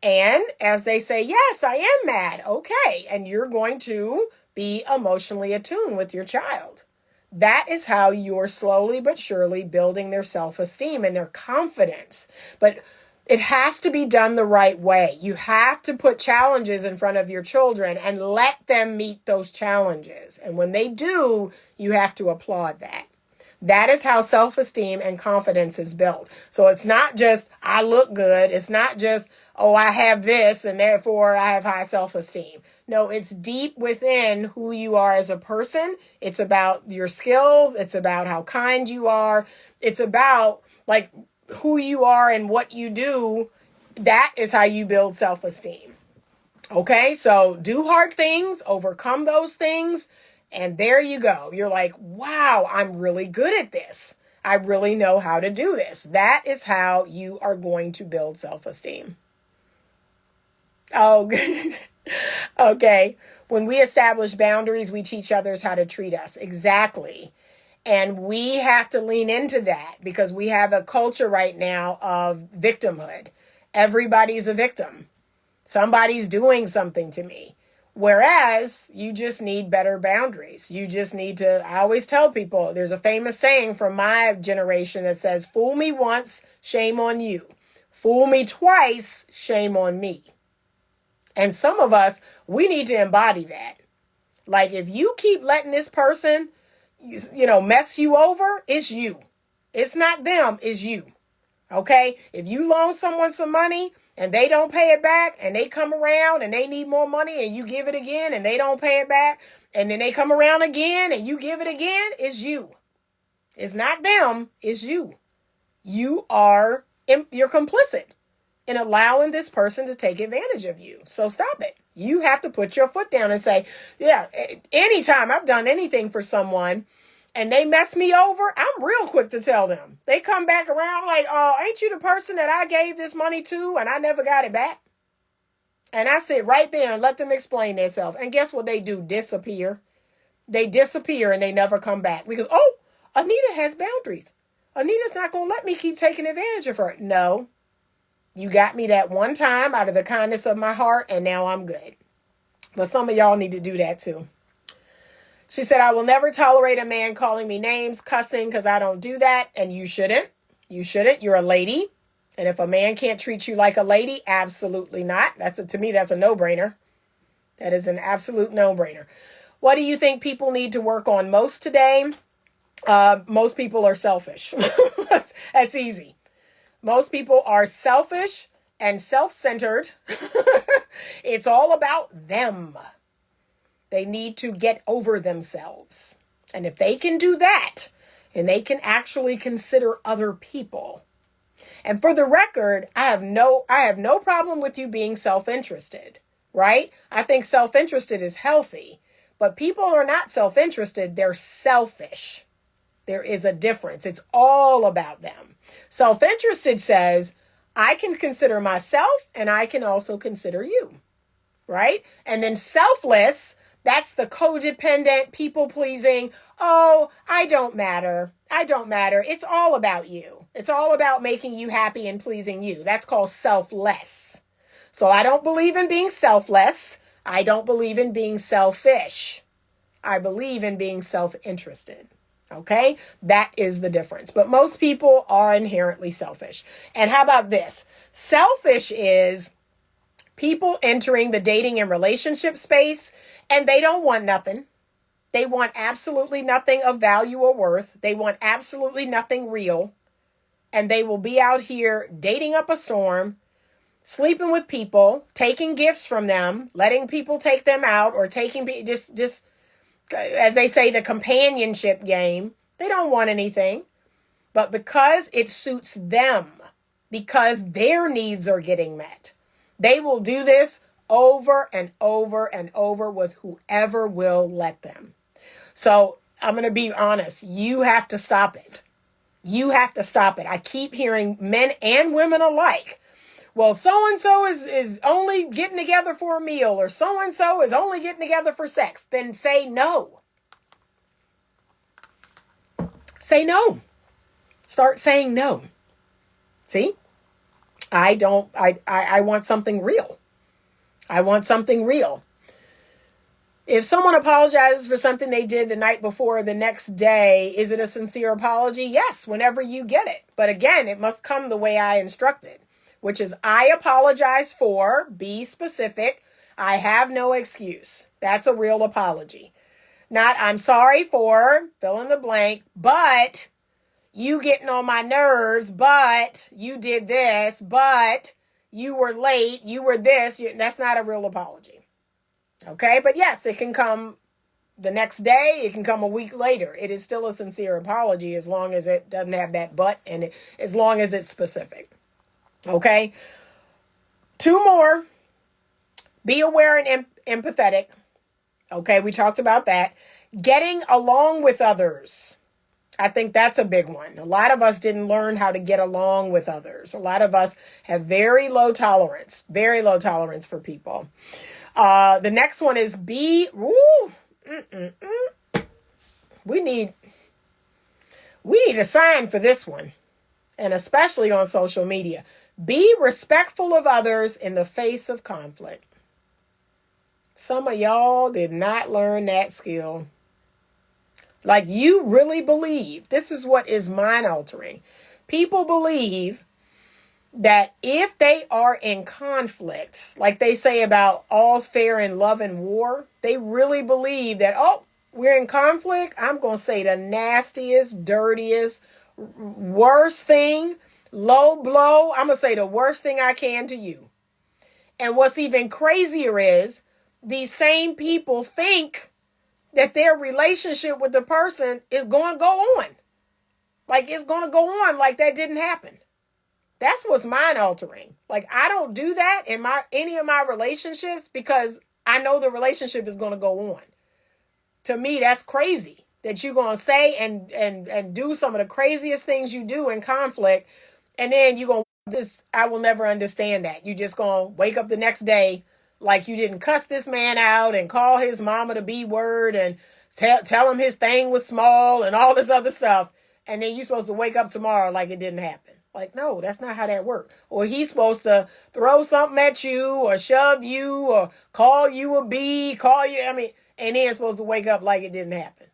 And as they say, yes, I am mad. Okay. And you're going to be emotionally attuned with your child. That is how you're slowly but surely building their self-esteem and their confidence. But it has to be done the right way. You have to put challenges in front of your children and let them meet those challenges. And when they do, you have to applaud that. That is how self-esteem and confidence is built. So it's not just, I look good. It's not just, oh, I have this and therefore I have high self-esteem. No, it's deep within who you are as a person. It's about your skills. It's about how kind you are. It's about who you are and what you do. That is how you build self-esteem. Okay, so do hard things, overcome those things, and there you go. You're like, wow, I'm really good at this. I really know how to do this. That is how you are going to build self-esteem. Oh, okay. When we establish boundaries, we teach others how to treat us. Exactly. And we have to lean into that because we have a culture right now of victimhood. Everybody's a victim. Somebody's doing something to me. Whereas you just need better boundaries. You just need to, I always tell people, there's a famous saying from my generation that says, fool me once, shame on you. Fool me twice, shame on me. And some of us, we need to embody that. Like if you keep letting this person, mess you over, it's you. It's not them, it's you. Okay? If you loan someone some money and they don't pay it back and they come around and they need more money and you give it again and they don't pay it back and then they come around again and you give it again, it's you. It's not them, it's you. You're complicit in allowing this person to take advantage of you. So stop it. You have to put your foot down and say, yeah, anytime I've done anything for someone and they mess me over, I'm real quick to tell them. They come back around like, oh, ain't you the person that I gave this money to and I never got it back? And I sit right there and let them explain themselves. And guess what they do? Disappear. They disappear and they never come back because, oh, Anita has boundaries. Anita's not going to let me keep taking advantage of her. No. You got me that one time out of the kindness of my heart, and now I'm good. But some of y'all need to do that too. She said, I will never tolerate a man calling me names, cussing, because I don't do that. And you shouldn't. You shouldn't. You're a lady. And if a man can't treat you like a lady, absolutely not. To me, that's a no-brainer. That is an absolute no-brainer. What do you think people need to work on most today? Most people are selfish. That's easy. Most people are selfish and self-centered. It's all about them. They need to get over themselves. And if they can do that, and they can actually consider other people. And for the record, I have no problem with you being self-interested, right? I think self-interested is healthy, but people are not self-interested. They're selfish. There is a difference. It's all about them. Self-interested says, I can consider myself and I can also consider you, right? And then selfless, that's the codependent, people-pleasing. Oh, I don't matter. I don't matter. It's all about you. It's all about making you happy and pleasing you. That's called selfless. So I don't believe in being selfless. I don't believe in being selfish. I believe in being self-interested. Okay, that is the difference. But most people are inherently selfish. And how about this? Selfish is people entering the dating and relationship space and they don't want nothing. They want absolutely nothing of value or worth. They want absolutely nothing real. And they will be out here dating up a storm, sleeping with people, taking gifts from them, letting people take them out or taking just as they say, the companionship game. They don't want anything, but because it suits them, because their needs are getting met, they will do this over and over and over with whoever will let them. So I'm going to be honest. You have to stop it. You have to stop it. I keep hearing men and women alike. Well, so-and-so is only getting together for a meal or so-and-so is only getting together for sex. Then say no. Say no. Start saying no. See? I want something real. I want something real. If someone apologizes for something they did the night before or the next day, is it a sincere apology? Yes, whenever you get it. But again, it must come the way I instructed, which is I apologize for, be specific, I have no excuse. That's a real apology. Not I'm sorry for, fill in the blank, but you getting on my nerves, but you did this, but you were late, you were this. That's not a real apology. Okay, but yes, it can come the next day. It can come a week later. It is still a sincere apology as long as it doesn't have that but and as long as it's specific. Okay, 2 more. Be aware and empathetic. Okay, we talked about that. Getting along with others. I think that's a big one. A lot of us didn't learn how to get along with others. A lot of us have very low tolerance for people. The next one is we need We need a sign for this one, and especially on social media. Be respectful of others in the face of conflict. Some of y'all did not learn that skill. Like, you really believe, this is what is mind altering. People believe that if they are in conflict, like they say about all's fair in love and war, they really believe that, oh, we're in conflict, I'm going to say the nastiest, dirtiest, worst thing, low blow. I'm going to say the worst thing I can to you. And what's even crazier is these same people think that their relationship with the person is going to go on. Like, it's going to go on like that didn't happen. That's what's mind altering. Like, I don't do that in any of my relationships because I know the relationship is going to go on. To me, that's crazy that you're going to say and do some of the craziest things you do in conflict. And then you're going to, I will never understand that. You just going to wake up the next day like you didn't cuss this man out and call his mama the B word and tell him his thing was small and all this other stuff. And then you're supposed to wake up tomorrow like it didn't happen. Like, no, that's not how that works. Or he's supposed to throw something at you or shove you or call you a B, and then supposed to wake up like it didn't happen.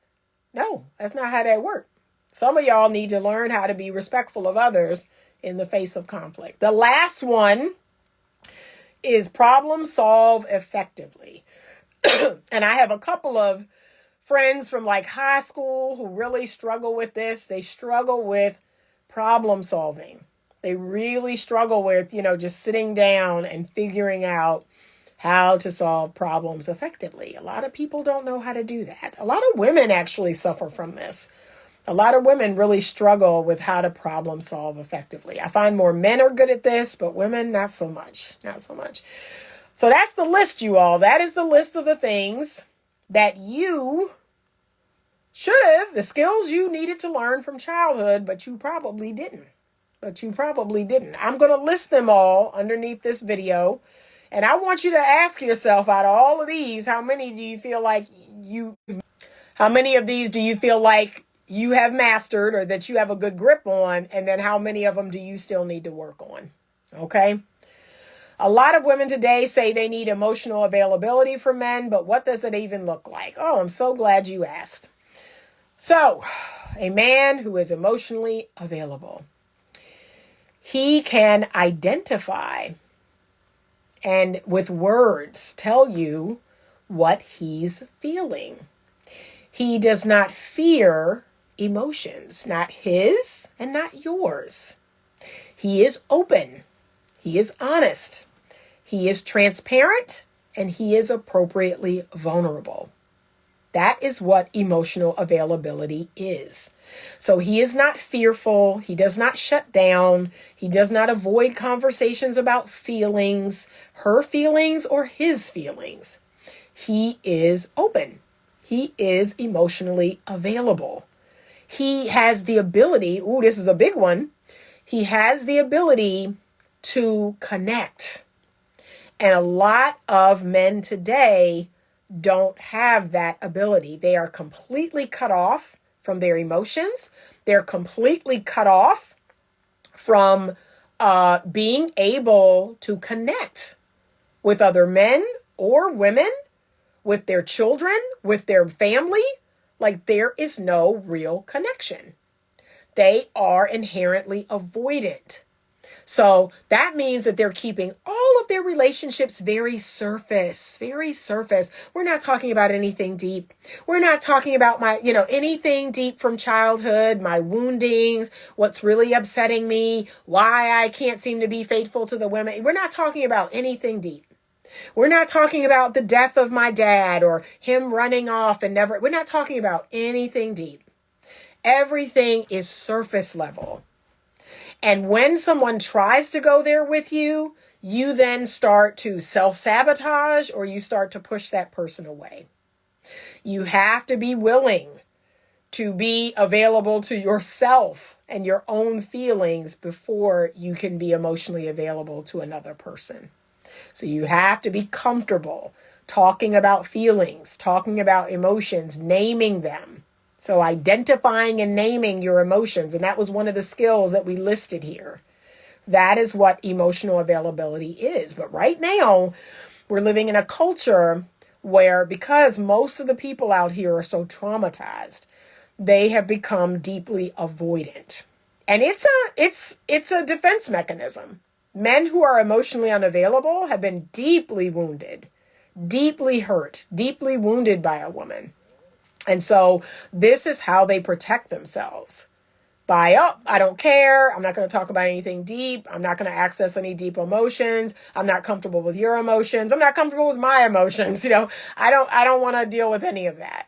No, that's not how that works. Some of y'all need to learn how to be respectful of others in the face of conflict. The last one is problem solve effectively. And I have a couple of friends from like high school who really struggle with this. They struggle with problem solving. They really struggle with, just sitting down and figuring out how to solve problems effectively. A lot of people don't know how to do that. A lot of women actually suffer from this. A lot of women really struggle with how to problem solve effectively. I find more men are good at this, but women, not so much. Not so much. So that's the list, you all. That is the list of the things that you should have, the skills you needed to learn from childhood, but you probably didn't. I'm going to list them all underneath this video. And I want you to ask yourself, out of all of these, how many of these do you feel like you have mastered or that you have a good grip on? And then how many of them do you still need to work on? Okay. A lot of women today say they need emotional availability for men, but what does it even look like? Oh, I'm so glad you asked. So, a man who is emotionally available, he can identify and with words tell you what he's feeling. He does not fear emotions, not his and not yours. He is open. He is honest. He is transparent, and he is appropriately vulnerable. That is what emotional availability is. So he is not fearful. He does not shut down. He does not avoid conversations about feelings, her feelings or his feelings. He is open. He is emotionally available. He has the ability, this is a big one. He has the ability to connect. And a lot of men today don't have that ability. They are completely cut off from their emotions. They're completely cut off from being able to connect with other men or women, with their children, with their family. Like, there is no real connection. They are inherently avoidant. So that means that they're keeping all of their relationships very surface. We're not talking about anything deep. We're not talking about anything deep from childhood, my woundings, what's really upsetting me, why I can't seem to be faithful to the women. We're not talking about anything deep. We're not talking about the death of my dad or him running off we're not talking about anything deep. Everything is surface level. And when someone tries to go there with you, you then start to self-sabotage or you start to push that person away. You have to be willing to be available to yourself and your own feelings before you can be emotionally available to another person. So you have to be comfortable talking about feelings, talking about emotions, naming them. So identifying and naming your emotions. And that was one of the skills that we listed here. That is what emotional availability is. But right now, we're living in a culture where, because most of the people out here are so traumatized, they have become deeply avoidant. And it's a defense mechanism. Men who are emotionally unavailable have been deeply wounded, deeply hurt, deeply wounded by a woman. And so this is how they protect themselves. By, oh, I don't care. I'm not going to talk about anything deep. I'm not going to access any deep emotions. I'm not comfortable with your emotions. I'm not comfortable with my emotions. I don't want to deal with any of that.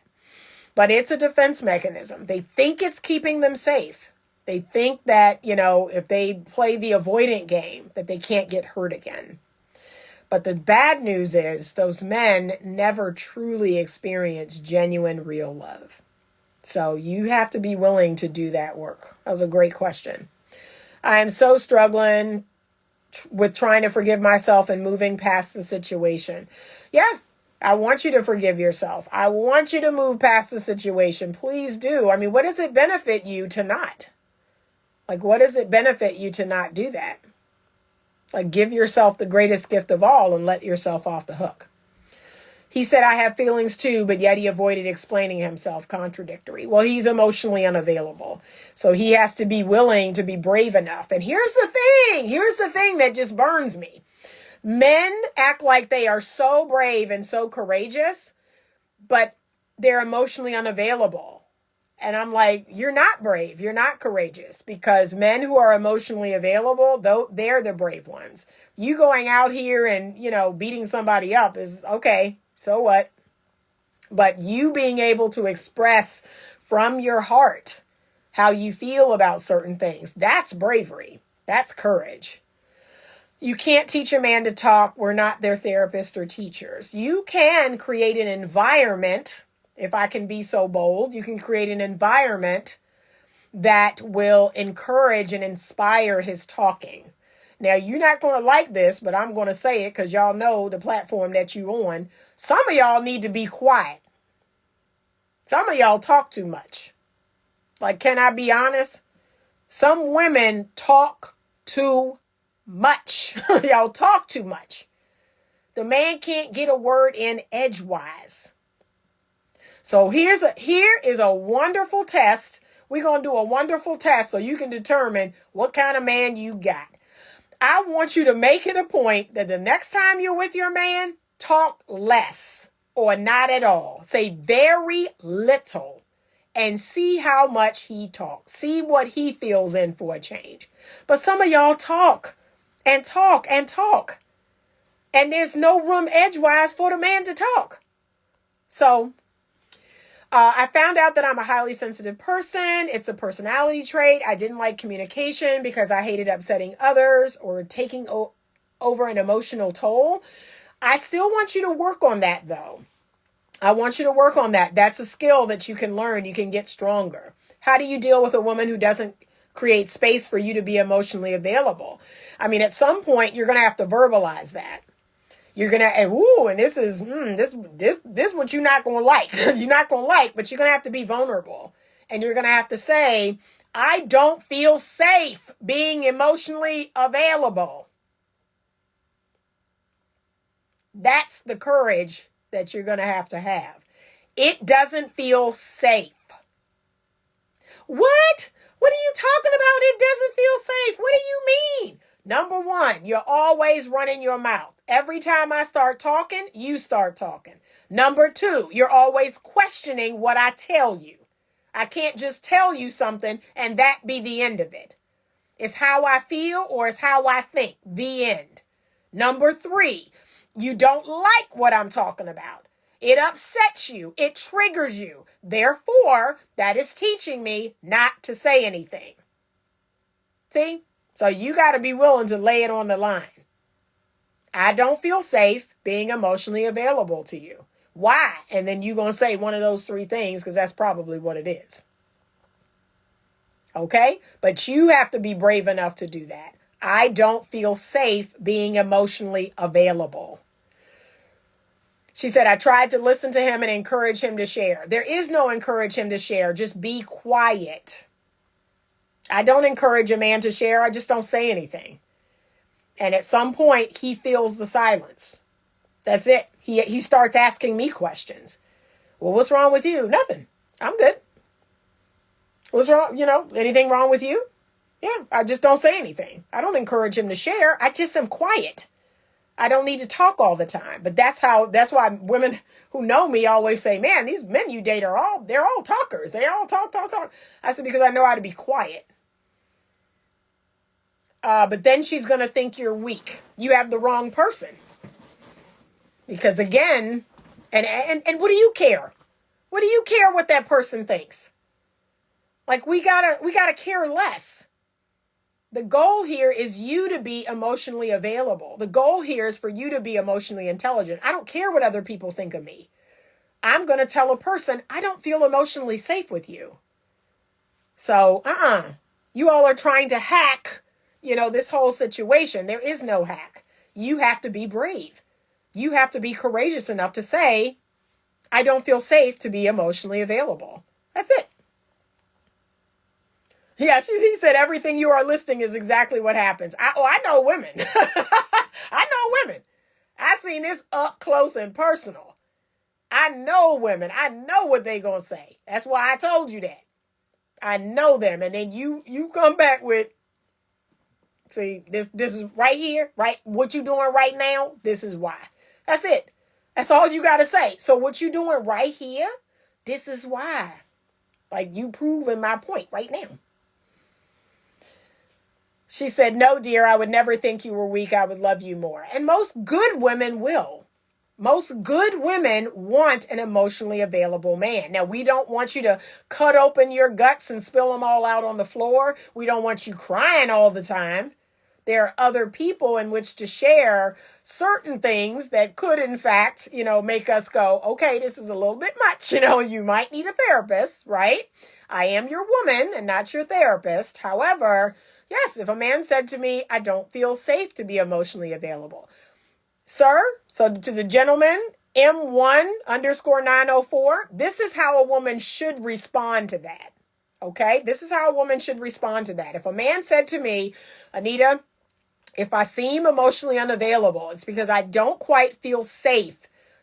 But it's a defense mechanism. They think it's keeping them safe. They think that, if they play the avoidant game, that they can't get hurt again. But the bad news is those men never truly experience genuine, real love. So you have to be willing to do that work. That was a great question. I am so struggling with trying to forgive myself and moving past the situation. Yeah, I want you to forgive yourself. I want you to move past the situation. Please do. I mean, what does it benefit you to not? What does it benefit you to not do that? Give yourself the greatest gift of all and let yourself off the hook. He said, I have feelings too, but yet he avoided explaining himself. Contradictory. Well, he's emotionally unavailable. So he has to be willing to be brave enough. And here's the thing that just burns me. Men act like they are so brave and so courageous, but they're emotionally unavailable. And I'm like, you're not brave. You're not courageous, because men who are emotionally available, though, they're the brave ones. You going out here and, beating somebody up is okay. So what? But you being able to express from your heart how you feel about certain things, that's bravery. That's courage. You can't teach a man to talk. We're not their therapists or teachers. You can create an environment, if I can be so bold, you can create an environment that will encourage and inspire his talking. Now, you're not going to like this, but I'm going to say it because y'all know the platform that you're on. Some of y'all need to be quiet. Some of y'all talk too much. Can I be honest? Some women talk too much. Y'all talk too much. The man can't get a word in edgewise. So here is a wonderful test. We're going to do a wonderful test so you can determine what kind of man you got. I want you to make it a point that the next time you're with your man, talk less or not at all. Say very little and see how much he talks. See what he feels in for a change. But some of y'all talk and talk and talk. And there's no room edgewise for the man to talk. So I found out that I'm a highly sensitive person. It's a personality trait. I didn't like communication because I hated upsetting others or taking over an emotional toll. I still want you to work on that, though. I want you to work on that. That's a skill that you can learn. You can get stronger. How do you deal with a woman who doesn't create space for you to be emotionally available? I mean, at some point, you're going to have to verbalize that. You're going to, and this is what you're not going to like. You're not going to like, but you're going to have to be vulnerable. And you're going to have to say, I don't feel safe being emotionally available. That's the courage that you're going to have. It doesn't feel safe. What? What are you talking about? It doesn't feel safe. What do you mean? Number one, you're always running your mouth. Every time I start talking, you start talking. Number two, you're always questioning what I tell you. I can't just tell you something and that be the end of it. It's how I feel or it's how I think. The end. Number three, you don't like what I'm talking about. It upsets you. It triggers you. Therefore, that is teaching me not to say anything. See? So you got to be willing to lay it on the line. I don't feel safe being emotionally available to you. Why? And then you're going to say one of those three things because that's probably what it is. Okay? But you have to be brave enough to do that. I don't feel safe being emotionally available. She said, I tried to listen to him and encourage him to share. There is no encourage him to share. Just be quiet. I don't encourage a man to share. I just don't say anything. And at some point, he feels the silence. That's it. He starts asking me questions. Well, what's wrong with you? Nothing. I'm good. What's wrong? Anything wrong with you? Yeah, I just don't say anything. I don't encourage him to share. I just am quiet. I don't need to talk all the time. But that's why women who know me always say, man, these men you date they're all talkers. They all talk. I said, because I know how to be quiet. But then she's going to think you're weak. You have the wrong person. Because again, and what do you care? What do you care what that person thinks? Like we gotta care less. The goal here is you to be emotionally available. The goal here is for you to be emotionally intelligent. I don't care what other people think of me. I'm going to tell a person, I don't feel emotionally safe with you. So, you all are trying to hack, this whole situation. There is no hack. You have to be brave. You have to be courageous enough to say, I don't feel safe to be emotionally available. That's it. Yeah, he said everything you are listing is exactly what happens. I know women. I know women. I seen this up close and personal. I know women. I know what they gonna say. That's why I told you that. I know them. And then you come back with, see, this is right here, right? What you doing right now? This is why. That's it. That's all you got to say. So what you doing right here? This is why. Like you proving my point right now. She said, no, dear, I would never think you were weak. I would love you more. And most good women will. Most good women want an emotionally available man. Now, we don't want you to cut open your guts and spill them all out on the floor. We don't want you crying all the time. There are other people in which to share certain things that could, in fact, make us go, okay, this is a little bit much. You might need a therapist, right? I am your woman and not your therapist. However, yes, if a man said to me, I don't feel safe to be emotionally available. Sir, so to the gentleman, M1_904, this is how a woman should respond to that. Okay? This is how a woman should respond to that. If a man said to me, Anita, if I seem emotionally unavailable, it's because I don't quite feel safe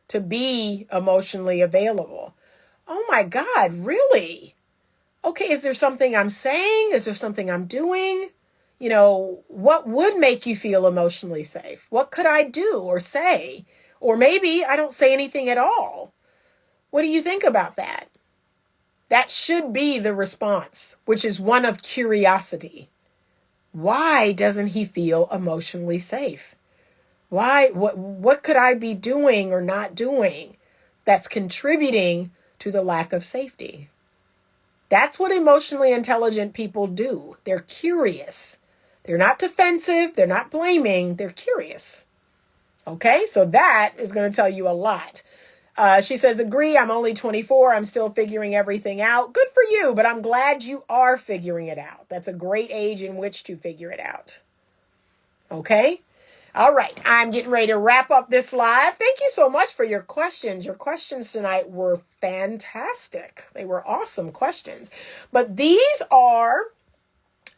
to be emotionally available. Oh my God, really? Okay, is there something I'm saying? Is there something I'm doing? What would make you feel emotionally safe? What could I do or say? Or maybe I don't say anything at all. What do you think about that? That should be the response, which is one of curiosity. Why doesn't he feel emotionally safe? Why? What could I be doing or not doing that's contributing to the lack of safety? That's what emotionally intelligent people do. They're curious. They're not defensive. They're not blaming. They're curious. Okay, so that is going to tell you a lot. She says, agree, I'm only 24. I'm still figuring everything out. Good for you, but I'm glad you are figuring it out. That's a great age in which to figure it out. Okay? All right, I'm getting ready to wrap up this live. Thank you so much for your questions. Your questions tonight were fantastic. They were awesome questions. But these are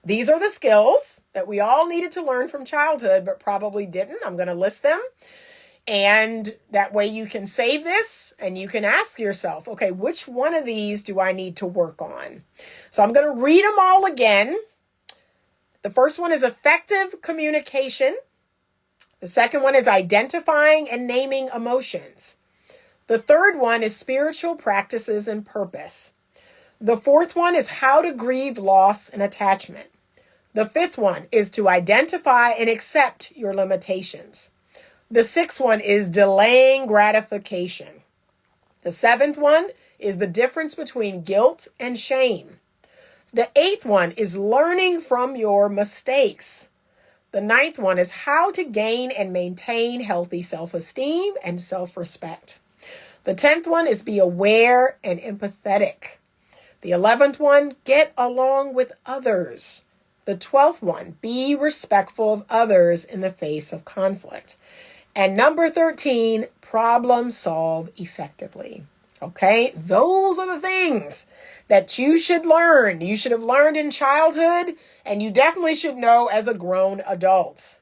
the skills that we all needed to learn from childhood, but probably didn't. I'm going to list them. And that way you can save this and you can ask yourself, okay, which one of these do I need to work on? So I'm going to read them all again. The first one is effective communication. The second one is identifying and naming emotions. The third one is spiritual practices and purpose. The fourth one is how to grieve loss and attachment. The fifth one is to identify and accept your limitations. The sixth one is delaying gratification. The seventh one is the difference between guilt and shame. The eighth one is learning from your mistakes. The ninth one is how to gain and maintain healthy self-esteem and self-respect. The 10th one is be aware and empathetic. The 11th one, get along with others. The 12th one, be respectful of others in the face of conflict. And number 13, problem solve effectively. Okay, those are the things that you should learn. You should have learned in childhood, and you definitely should know as a grown adult.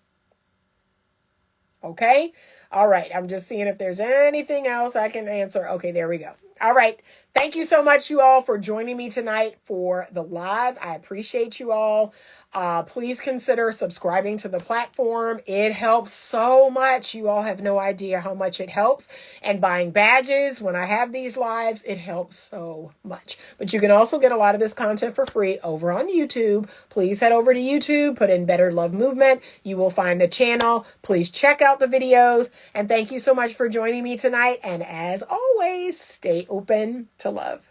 Okay, all right. I'm just seeing if there's anything else I can answer. Okay, there we go. All right. Thank you so much, you all, for joining me tonight for the live. I appreciate you all. Please consider subscribing to the platform. It helps so much. You all have no idea how much it helps. And buying badges when I have these lives, it helps so much. But you can also get a lot of this content for free over on YouTube. Please head over to YouTube, put in Better Love Movement. You will find the channel. Please check out the videos. And thank you so much for joining me tonight. And as always, stay open to love.